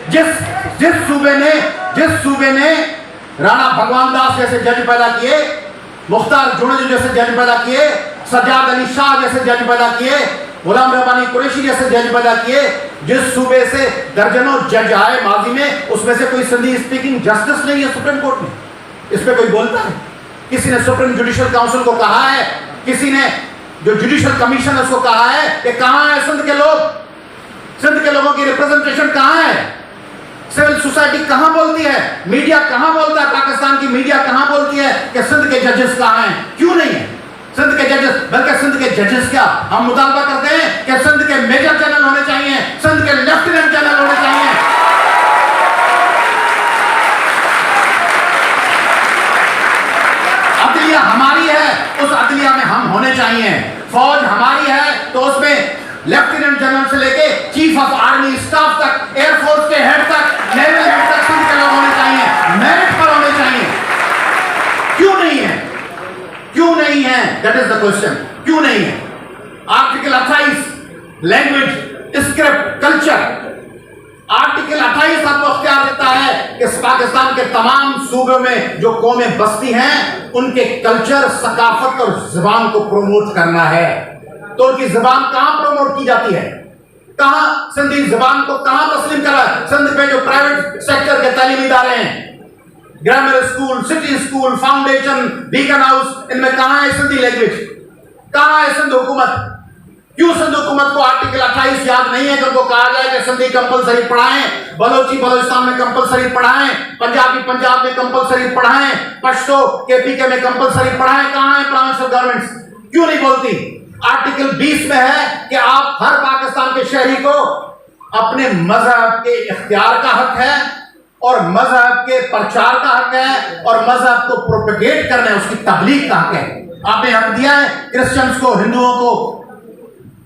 जिस सूबे ने राणा भगवान दास जैसे जज पैदा किए, मुख्तार जुनेद जैसे जज पैदा किए, सज्जाद अली शाह जैसे जज पैदा किए, गुलाम रब्बानी कुरैशी जैसे जज पैदा किए, जिस सूबे से दर्जनों जज आए माजी में, उसमें से कोई सिंधी स्पीकिंग जस्टिस नहीं है सुप्रीम कोर्ट में। इस पे कोई बोलता है? किसी ने सुप्रीम जुडिशियल काउंसिल को कहा है, किसी ने जो जुडिशियल कमीशन है उसको कहा है कि कहां है सिंध के लोग, सिंध के लोगों की रिप्रेजेंटेशन कहां है, सिविल सोसाइटी कहां बोलती है, मीडिया कहां बोलता है, पाकिस्तान की मीडिया कहां बोलती है कि सिंध के जजेस कहां हैं? क्यों नहीं है सिंध के जजेस? बल्कि सिंध के जजेस क्या, हम मुतालबा करते हैं कि सिंध के मेजर जनरल होने चाहिए, सिंध के लेफ्टिनेंट जनरल होने चाहिए। अदलिया हमारी है, उस अदलिया में हम होने चाहिए। फौज हमारी है तो उसमें लेफ्टिनेंट जनरल से लेके चीफ ऑफ आर्मी स्टाफ तक, एयरफोर्स के हेड तक, नेवल हेड तक सिंध के लोग होने चाहिए, मेरिट पर होने चाहिए। क्यों नहीं है? क्यों नहीं है? That is the question. क्यों नहीं है? Article 28 language, script, culture, article 28 आपको अख्तियार देता है कि पाकिस्तान के तमाम सूबों में जो कौमें बसती हैं उनके कल्चर, सकाफत और जुबान को प्रमोट करना है। तो उनकी जुबान कहां प्रमोट की जाती है? कहां सिंधी जुबान को कहां तस्लीम करा? सिंध में जो प्राइवेट सेक्टर के तालीमी इदारे हैं, grammar school, city school, foundation, beacon house, इनमें कहां है सिंधी लैंग्वेज? कहां है सिंध हुकूमत? क्यों सिंध हुकूमत को आर्टिकल 28 याद नहीं है कि उनको कहा जाए कि सिंधी कंपलसरी पढ़ाएं, बलोची बलोचिस्तान में कंपलसरी पढ़ाएं, पंजाबी पंजाब में कंपलसरी पढ़ाएं, पश्तो केपीके में कंपलसरी पढ़ाएं? कहां है प्रोविंशियल गवर्नमेंट्स? क्यों नहीं बोलती? आर्टिकल 20 में है कि आप हर पाकिस्तान के शहरी को अपने मजहब के इख्तियार का हक है और मजहब के प्रचार का हक है और मजहब को प्रोपेगेट करना है, उसकी तबलीग का हक है। आपने हक दिया है क्रिश्चियंस को, हिंदुओं को,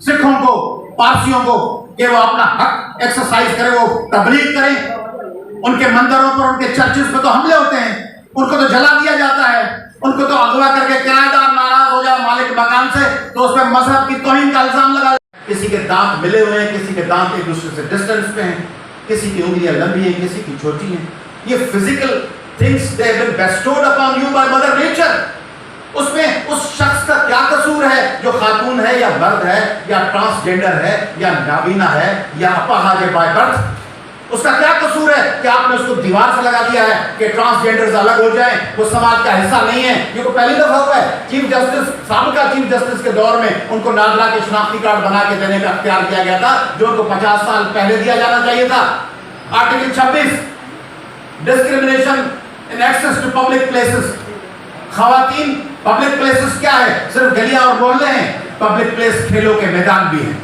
सिखों को, पारसियों को कि वो अपना हक एक्सरसाइज करें, वो तबलीग करें। उनके मंदिरों पर, उनके चर्चेस पे तो हमले होते हैं, उनको तो जला दिया जाता है, उनको तो अगवा करके किराएदार नाराज हो जाए मालिक मकान से तो उस पर मजहब की तौहीन का इल्जाम लगा। किसी के दांत मिले हुए हैं, किसी के दांत एक दूसरे से डिस्टेंस पे हैं, किसी की उंगलियां लंबी हैं, किसी की छोटी हैं। ये physical things they have been bestowed upon you by mother nature. उसमें उस शख्स का क्या कसूर है जो खातून है या मर्द है या ट्रांसजेंडर है या नाबीना है या अपाहिज है बाय बर्थ? उसका क्या कसूर है कि आपने उसको दीवार से लगा दिया है कि ट्रांसजेंडर्स अलग हो जाएं, वो समाज का हिस्सा नहीं है? ये तो पहली दफा हुआ है। चीफ जस्टिस, साबिका चीफ जस्टिस के दौर में उनको नादरा के शनाख्ती कार्ड बना के देने का अख्तियार दिया गया था जो उनको 50 साल पहले दिया जाना चाहिए था। Article 26 discrimination in access to public places. खवातीन, पब्लिक प्लेसेस क्या है? सिर्फ गलियां और मोहल्ले हैं? पब्लिक प्लेस खेलों के मैदान भी हैं,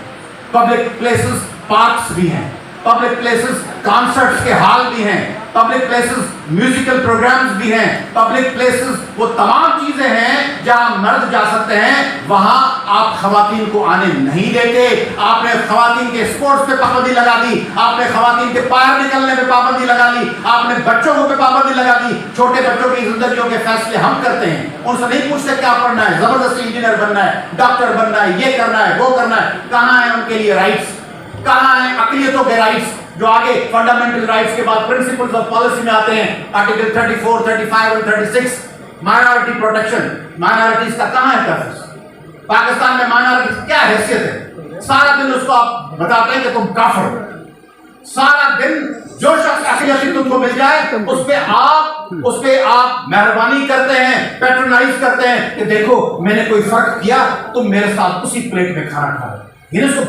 पब्लिक प्लेसेस पार्क्स भी हैं, पब्लिक प्लेसेस कॉन्सर्ट्स के हॉल भी हैं, पब्लिक प्लेसेस म्यूजिकल प्रोग्राम्स भी हैं, पब्लिक प्लेसेस वो तमाम चीजें हैं जहां मर्द जा सकते हैं, वहां आप खवातीन को आने नहीं देते। आपने खवातीन के स्पोर्ट्स पे पाबंदी लगा दी, आपने खवातीन के बाहर निकलने पे पाबंदी लगा दी, आपने बच्चों को पे पाबंदी लगा दी। छोटे बच्चों की जिंदगियों के फैसले हम करते हैं, उनसे नहीं पूछते क्या पढ़ना है, जबरदस्ती इंजीनियर बनना है, डॉक्टर बनना है, ये करना है, वो करना है। कहां है उनके लिए राइट्स? कहां है अकलियतों के राइट्स जो आगे फंडामेंटल राइट्स के बाद प्रिंसिपल्स ऑफ पॉलिसी में आते हैं? आर्टिकल 34, 35 और 36 माइनॉरिटी प्रोटेक्शन। माइनॉरिटीज का कहां है तहफ़्फ़ुज़? पाकिस्तान में माइनॉरिटीज क्या हैसियत है? सारा दिन उसको आप बताते हैं कि तुम काफिर हो, सारा दिन जो शख्स अकलियती तुमको मिल जाए उस पे आप मेहरबानी करते हैं, पैट्रोनाइज करते हैं कि देखो मैंने कोई फर्क किया, तुम मेरे साथ उसी प्लेट में खाना खा रहे हो। ये उसको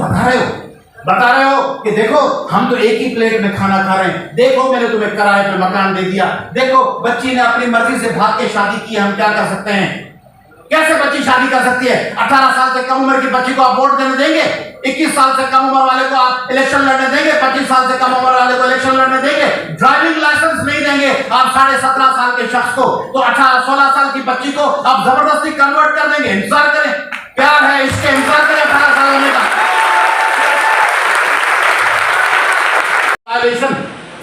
बता रहे हो कि देखो हम तो एक ही प्लेट में खाना खा रहे हैं, देखो मैंने तुम्हें किराए पे मकान दे दिया, देखो बच्ची ने अपनी मर्जी से भाग के शादी की, हम क्या कर सकते हैं? कैसे बच्ची शादी कर सकती है? 18 साल से कम उम्र की बच्ची को आप वोट देने देंगे? 21 साल से कम उम्र वाले को आप इलेक्शन लड़ने देंगे? 25 साल से कम उम्र वाले को इलेक्शन लड़ने देंगे? ड्राइविंग लाइसेंस नहीं देंगे आप 17.5 साल के शख्स को, तो 18-16 साल की बच्ची को आप जबरदस्ती कन्वर्ट कर देंगे? इंतजार करें, प्यार है इसके, इंतजार करें 18 साल होने का।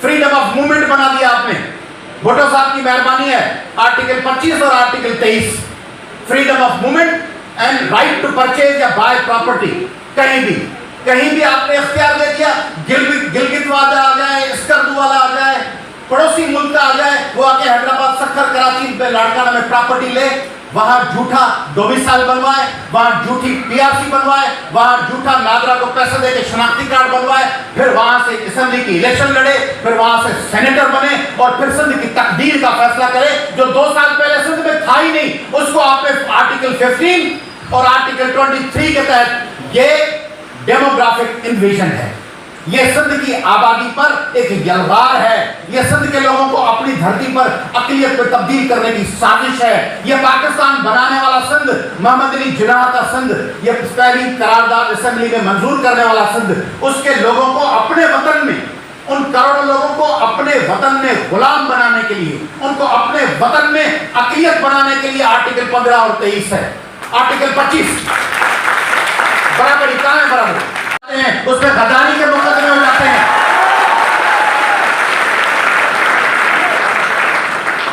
फ्रीडम ऑफ मूवमेंट बना दिया आपने, भुट्टो साहब की मेहरबानी है। आर्टिकल 25 और article 23 freedom of movement and right to purchase या बाय प्रॉपर्टी, कहीं भी आपने इख्तियार दे दिया। गिलगित वादा आ जाए, स्कर्दू पड़ोसी मुल्क का आ जाए, वो आके हैदराबाद, सक्कर, कराची में लाड़काना में प्रॉपर्टी ले, वहां झूठा डोमिसाइल बनवाए, वहां झूठी पीआरसी बनवाए, वहां झूठा नादरा को पैसे देके शनाख्ती कार्ड बनवाए, फिर वहां से असेंबली की इलेक्शन लड़े, फिर वहां से सेनेटर बने और फिर सिंध की तकदीर का फैसला करे जो 2 साल पहले सिंध में था ही नहीं। उसको आपने आर्टिकल 15 और आर्टिकल 23 के तहत ये डेमोग्राफिक इन्वेजन है, ये सिंध की आबादी पर एक यलगार है, ये सिंध के लोगों को अपनी धरती पर अक़लियत में तब्दील करने की साजिश है। ये पाकिस्तान बनाने वाला सिंध, मोहम्मद अली जिन्नाह का सिंध, ये पहली करारदाद असेंबली में मंजूर करने वाला सिंध, उसके लोगों को अपने वतन में, उन करोड़ों लोगों को अपने वतन में गुलाम बनाने के लिए, उनको अपने वतन में अक़लियत बनाने के लिए आर्टिकल 15 और 23 है। आर्टिकल 25 बराबरी कहां है? बराबरी उसमें गद्दारी के मुकदमे हो जाते हैं,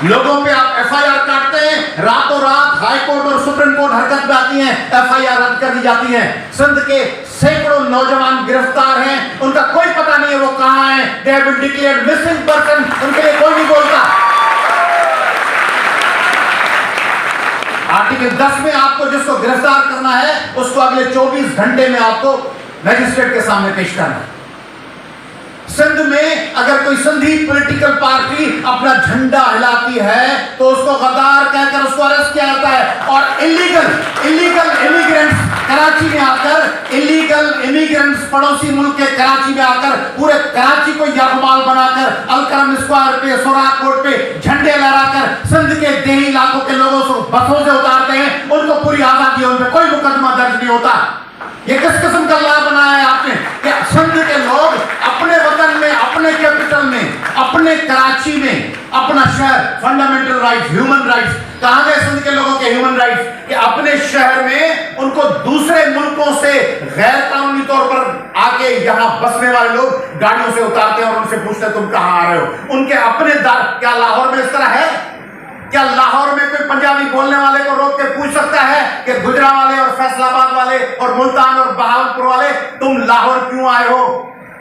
लोगों पे आप एफआईआर काटते हैं, रातों रात हाई कोर्ट और सुप्रीम कोर्ट हरकत में आती हैं, एफआईआर रद्द कर दी जाती है। सिंध के सैकड़ों नौजवान गिरफ्तार हैं, उनका कोई पता नहीं है वो कहां है, they have been declared missing person, उनके लिए कोई नहीं बोलता। आर्टिकल 10 में आपको जिसको गिरफ्तार करना है उसको अगले 24 घंटे में आपको मैजिस्ट्रेट के सामने पेश करना है। सिंध में अगर कोई सिंधी पॉलिटिकल पार्टी अपना झंडा हिलाती है तो उसको गद्दार कहकर उसको अरेस्ट किया जाता है, और इलीगल इमिग्रेंट्स कराची में आकर, इलीगल इमिग्रेंट्स पड़ोसी मुल्क के कराची में आकर पूरे कराची को यरगमाल बनाकर अलकरम स्क्वायर पे, सोराख रोड पे झंडे लहराकर सिंध के देही इलाकों के लोगों को बसों से उतारते हैं, उनको पूरी आजादी है, उन पर कोई मुकदमा दर्ज नहीं होता। ये किस किस्म का लाभ बनाया है आपने कि सिंध के लोग अपने वतन में, अपने कैपिटल में, अपने कराची में, अपना शहर, फंडामेंटल राइट्स, ह्यूमन राइट्स, कहां गए सिंध के लोगों के ह्यूमन राइट्स कि अपने शहर में उनको दूसरे मुल्कों से गैर कानूनी तौर पर आके यहां बसने वाले लोग गाड़ियों से उतारते हैं और उनसे पूछते हैं तुम कहां आ रहे हो। उनके अपने क्या लाहौर में इस तरह है? क्या लाहौर में कोई पंजाबी बोलने वाले को रोक के पूछ सकता है कि गुजरांवाले और फैसलाबाद वाले और मुल्तान और बहावलपुर वाले तुम लाहौर क्यों आए हो?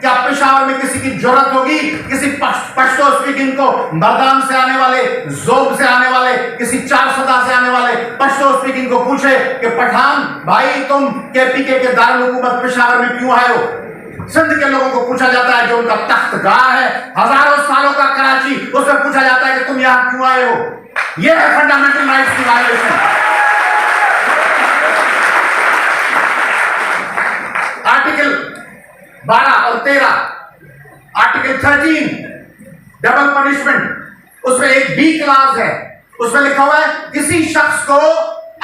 क्या पेशावर में किसी की जरूरत होगी किसी पश्तो स्पीकिंग को, मर्दान से आने वाले, जोब से आने वाले, किसी 4 सदा से आने वाले पश्तो स्पीकिंग को पूछे कि पठान भाई तुम केपीके के दारुल हुकूमत पेशावर में क्यों आए हो? सिंध के लोगों को पूछा जाता है जो उनका तख्तगाह है, हजारों सालों का कराची, उसमें पूछा जाता है कि तुम यहां क्यों आए हो? यह है फंडामेंटल राइट्स की वायलेशन। आर्टिकल 12 और 13, आर्टिकल 13 डबल पनिशमेंट, उसमें एक बी क्लास है, उसमें लिखा हुआ है किसी शख्स को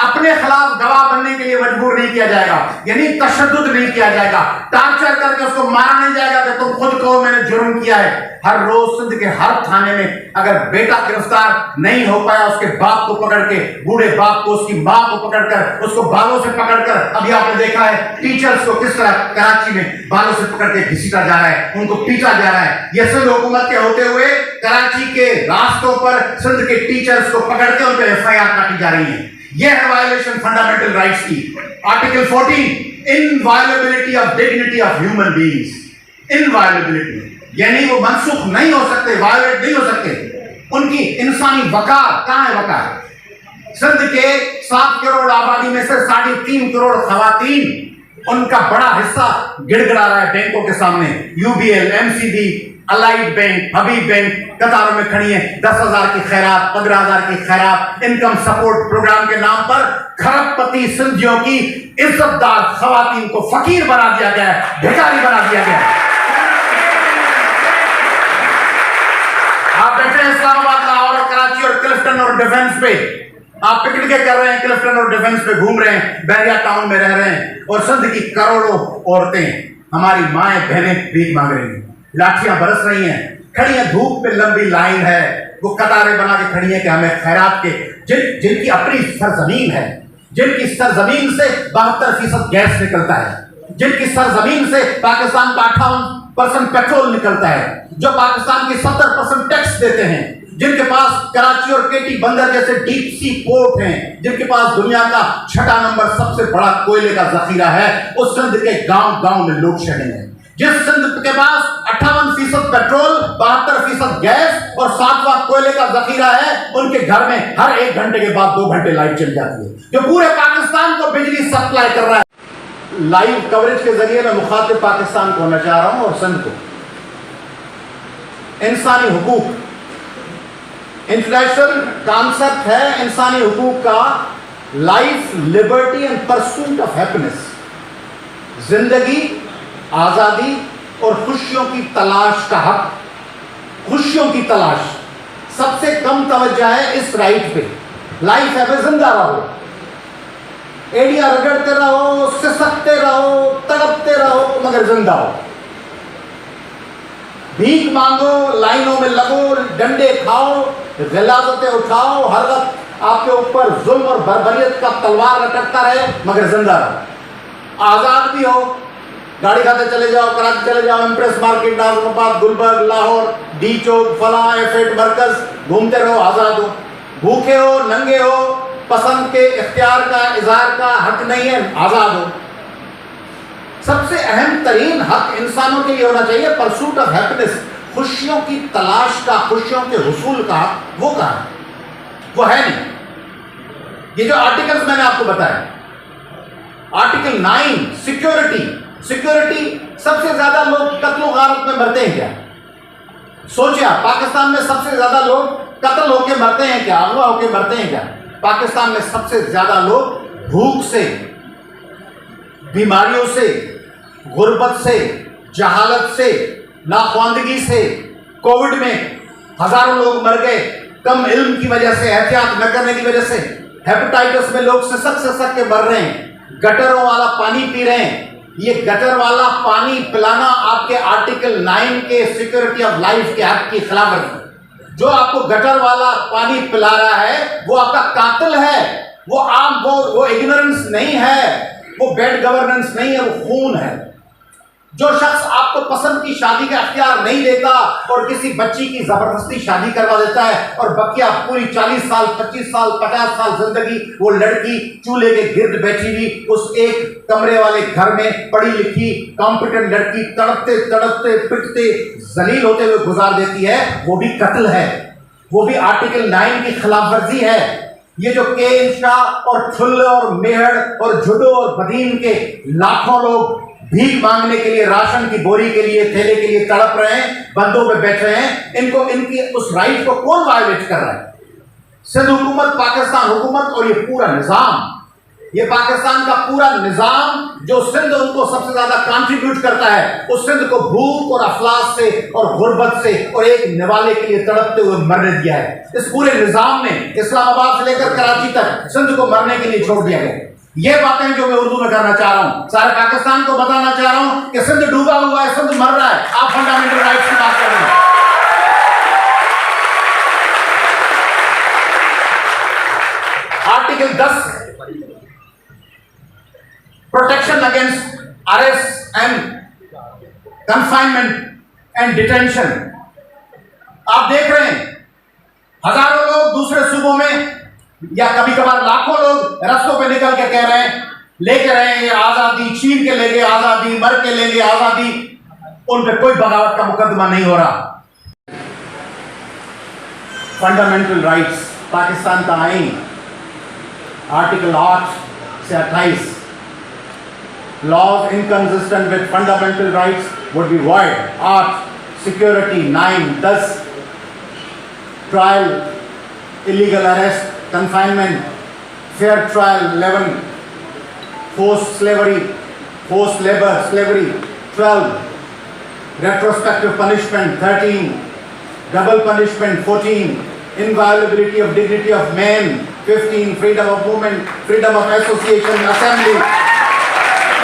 अपने खिलाफ गवाह बनने के लिए मजबूर नहीं किया जाएगा, यानी तशद्दुद नहीं किया जाएगा, टार्चर करके उसको मारा नहीं जाएगा कि तुम खुद कहो मैंने जुर्म किया है। हर रोज सिंध के हर थाने में अगर बेटा गिरफ्तार नहीं हो पाया, उसके बाप को पकड़ के, बूढ़े बाप को, उसकी मां को पकड़कर, उसको बालों से पकड़कर, अभी आपने देखा है टीचर्स को किस तरह कराची में बालों से पकड़ के घसीटा जा रहा है, उनको पीटा जा रहा है। यह सिंध हुकूमत के होते हुए कराची के रास्तों पर सिंध के टीचर्स को पकड़ के उन पर एफआईआर काटी जा रही है। यह है वायलेशन फंडामेंटल राइट्स की। Article 14 inviolability of dignity of human beings, inviolability यानी वो मनसूख नहीं हो सकते, वायलेट नहीं हो सकते, उनकी इंसानी वकार कहां है? वकार सिंध के 7 करोड़ आबादी में से 3.5 करोड़ खवातीन, उनका बड़ा हिस्सा गिड़गिड़ा रहा है बैंकों के सामने। यूबीएल, एमसीबी, अलाइड बैंक, हबीब बैंक कतारों में खड़ी है, 10,000 की खैरात, 15,000 की खैरात, इनकम सपोर्ट प्रोग्राम के नाम पर खरबपति सिंधियों की इज्जतदार खवातीन को फकीर बना दिया गया है, भिखारी बना दिया गया है। आप बैठे हैं इस्लामाबाद, लाहौर और कराची और क्लिफ्टन और डिफेंस पे, आप पिकनिकें कर रहे हैं, क्लिफ्टन और डिफेंस पे घूम रहे हैं, बहरिया टाउन में रह रहे हैं, और सिंध की करोड़ों औरतें, हमारी माएं बहनें भीख मांग रही हैं, लाठियां बरस रही हैं, खड़ी हैं, धूप पे लंबी लाइन है, वो कतारें बना के खड़ी हैं कि हमें खैरात के, जिनकी अपनी सरजमीन है, जिनकी सरजमीन से 72% गैस निकलता है, जिनकी सरजमीन से पाकिस्तान का 58% पेट्रोल निकलता है, जो पाकिस्तान की 70% टैक्स देते हैं, जिनके पास कराची और केटी बंदर जैसे डीप सी पोर्ट हैं, जिनके पास दुनिया का 6 नंबर सबसे बड़ा कोयले का जखीरा है, उस सिंध के गांव-गांव में लोड शेडिंग है। जिस सिंध के पास 58% पेट्रोल, 72% गैस और اور 7واں کوئلے کا ذخیرہ ہے، ان کے گھر میں ہر 1 گھنٹے کے بعد 2 گھنٹے لائٹ چل جاتی ہے، جو پورے پاکستان کو بجلی سپلائی کر رہا ہے۔ لائیو کوریج کے ذریعے میں مخاطب پاکستان کو ہونا چاہ رہا ہوں اور سندھ کو۔ انسانی حقوق انٹرنیشنل کانسیپٹ ہے انسانی حقوق کا، life, Liberty and pursuit of happiness, زندگی، آزادی اور خوشیوں کی تلاش کا حق۔ خوشیوں کی تلاش سب سے کم توجہ ہے اس رائٹ پہ۔ لائف ہے زندہ رہو، ایڑیاں رگڑتے رہو، سسکتے رہو، تڑپتے رہو، مگر زندہ ہو۔ بھیک مانگو، لائنوں میں لگو، ڈنڈے کھاؤ، غلاظتیں اٹھاؤ، ہر وقت آپ کے اوپر ظلم اور بربریت کا تلوار لٹکتا رہے، مگر زندہ رہو۔ آزاد بھی ہو، گاڑی کھاتے چلے جاؤ، کراچی چلے جاؤ، امپریس مارکیٹ، ناظم آباد، گلبرگ، لاہور، ڈی چوک، فلاں، ایف8 مرکز، گھومتے رہو، آزاد ہو۔ بھوکے ہو، ننگے ہو، پسند کے اختیار کا اظہار کا حق نہیں ہے، آزاد ہو۔ سب سے اہم ترین حق انسانوں کے لیے ہونا چاہیے پرسوٹ آف ہیپینس، خوشیوں کی تلاش کا، خوشیوں کے حصول کا حق، وہ کہاں ہے؟ وہ ہے نہیں۔ یہ جو آرٹیکلز میں نے آپ کو بتایا، آرٹیکل 9 سیکیورٹی، سب سے زیادہ لوگ قتل و غارت میں مرتے ہیں کیا؟ سوچیں آپ، پاکستان میں سب سے زیادہ لوگ قتل ہو کے مرتے ہیں کیا؟ اغوا ہو کے مرتے ہیں کیا؟ پاکستان میں سب سے زیادہ لوگ بھوک سے، بیماریوں سے، غربت سے، جہالت سے، ناخواندگی سے، کووڈ میں ہزاروں لوگ مر گئے، کم علم کی وجہ سے، احتیاط نہ کرنے کی وجہ سے، ہیپاٹائٹس میں لوگ سسک کے مر رہے ہیں، گٹروں والا پانی پی رہے ہیں۔ یہ گٹر والا پانی پلانا آپ کے آرٹیکل 9 کے سیکورٹی آف لائف کے حق کی خلاف ورزی۔ جو آپ کو گٹر والا پانی پلا رہا ہے وہ آپ کا قاتل ہے، وہ عام وہ اگنورنس نہیں ہے، وہ بیڈ گورننس نہیں ہے، وہ خون ہے۔ جو شخص آپ کو پسند کی شادی کا اختیار نہیں دیتا اور کسی بچی کی زبردستی شادی کروا دیتا ہے اور بقیہ پوری 40 سال، 25 سال، 50 سال زندگی وہ لڑکی چولہے کے گرد بیٹھی ہوئی اس ایک کمرے والے گھر میں پڑھی لکھی کمپیٹنٹ لڑکی تڑپتے تڑپتے پٹتے ذلیل ہوتے ہوئے گزار دیتی ہے، وہ بھی قتل ہے، وہ بھی آرٹیکل 9 کی خلاف ورزی ہے۔ یہ جو کے شاہ اور ٹھلے اور میہر اور جھڈو اور بدین کے لاکھوں لوگ بھیک مانگنے کے لیے، راشن کی بوری کے لیے، تھیلے کے لیے تڑپ رہے ہیں، بندوں پہ بیٹھ رہے ہیں، ان کی اس رائٹ کو کون وائلیٹ کر رہا ہے؟ سندھ حکومت، پاکستان حکومت اور یہ پورا نظام، یہ پاکستان کا پورا نظام جو سندھ ان کو سب سے زیادہ کنٹریبیوٹ کرتا ہے، اس سندھ کو بھوک اور افلاس سے اور غربت سے اور ایک نوالے کے لیے تڑپتے ہوئے مرنے دیا ہے۔ اس پورے نظام نے اسلام آباد سے لے کر کراچی تک سندھ کو مرنے کے لیے چھوڑ دیا گیا۔ یہ باتیں جو میں اردو میں کرنا چاہ رہا ہوں، سارے پاکستان کو بتانا چاہ رہا ہوں کہ سندھ ڈوبا ہوا ہے، سندھ مر رہا ہے، آپ فنڈامنٹل رائٹس کی بات کر رہے ہیں۔ Article 10 protection against arrest and confinement and detention. آپ دیکھ رہے ہیں ہزاروں لوگ دوسرے صوبوں میں یا کبھی کبھار لاکھوں لوگ رستوں پہ نکل کے کہہ رہے ہیں، لے کے رہے ہیں آزادی، چھین کے لے گئے آزادی، مر کے لے گئے آزادی، ان پہ کوئی بغاوت کا مقدمہ نہیں ہو رہا۔ فنڈامنٹل رائٹس، پاکستان کا آئین، آرٹیکل 8 سے 28، laws inconsistent with fundamental rights would be void. 8 security, 9 10 trial, illegal arrest, confinement, fair trial, 11 forced slavery, forced labor, slavery, 12 retrospective punishment, 13 double punishment, 14 inviolability of dignity of man, 15 freedom of movement, freedom of association, assembly,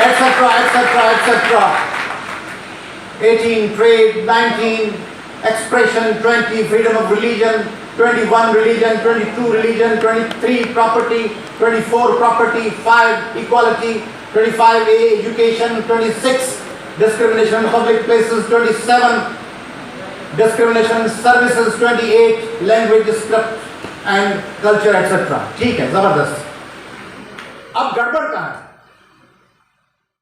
etc., etc., etc. 18 trade, 19 expression, 20 freedom of religion, 21 religion, 22 religion, 23 property, 24 property, 5 equality, 25A education, 26 discrimination in public places, 27 discrimination in services, 28 language, script and culture, etc. ٹھیک ہے، زبردست۔ اب گڑبڑ کہاں ہے؟